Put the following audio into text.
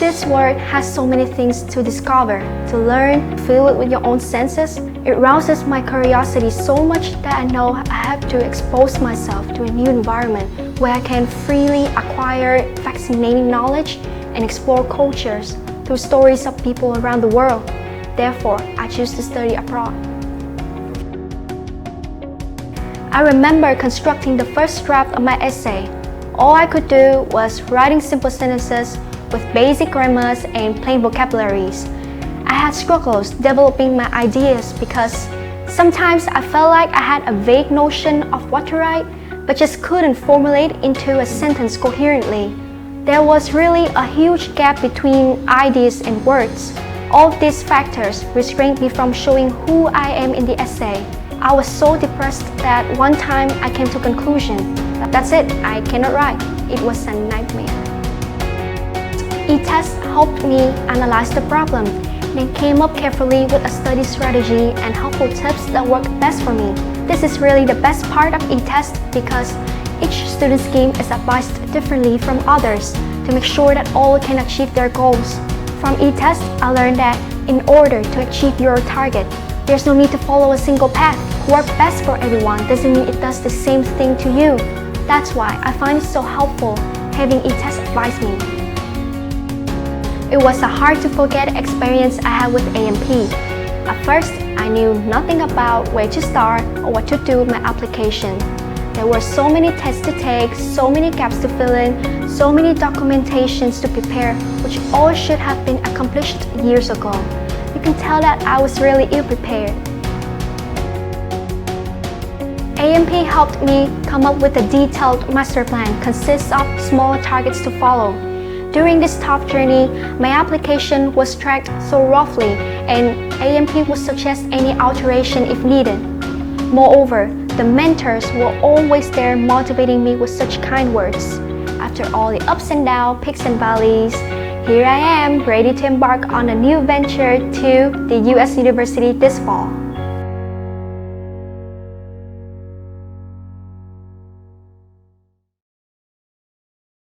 This world has so many things to discover, to learn, feel it with your own senses. It rouses my curiosity so much that I know I have to expose myself to a new environment where I can freely acquire fascinating knowledge and explore cultures through stories of people around the world. Therefore, I choose to study abroad. I remember constructing the first draft of my essay. All I could do was writing simple sentences with basic grammars and plain vocabularies. I had struggles developing my ideas because sometimes I felt like I had a vague notion of what to write, but just couldn't formulate into a sentence coherently. There was really a huge gap between ideas and words. All of these factors restrained me from showing who I am in the essay. I was so depressed that one time I came to a conclusion. That's it, I cannot write. It was a nightmare. E-test helped me analyze the problem, then came up carefully with a study strategy and helpful tips that worked best for me. This is really the best part of e-test because each student scheme is advised differently from others to make sure that all can achieve their goals. From e-test, I learned that in order to achieve your target, there's no need to follow a single path. Work best for everyone doesn't mean it does the same thing to you. That's why I find it so helpful having e-test advise me. It was a hard-to-forget experience I had with AMP. At first, I knew nothing about where to start or what to do with my application. There were so many tests to take, so many gaps to fill in, so many documentations to prepare, which all should have been accomplished years ago. You can tell that I was really ill-prepared. AMP helped me come up with a detailed master plan consists of small targets to follow. During this tough journey, my application was tracked so roughly, and AMP would suggest any alteration if needed. Moreover, the mentors were always there motivating me with such kind words. After all the ups and downs, peaks and valleys, here I am, ready to embark on a new venture to the US University this fall.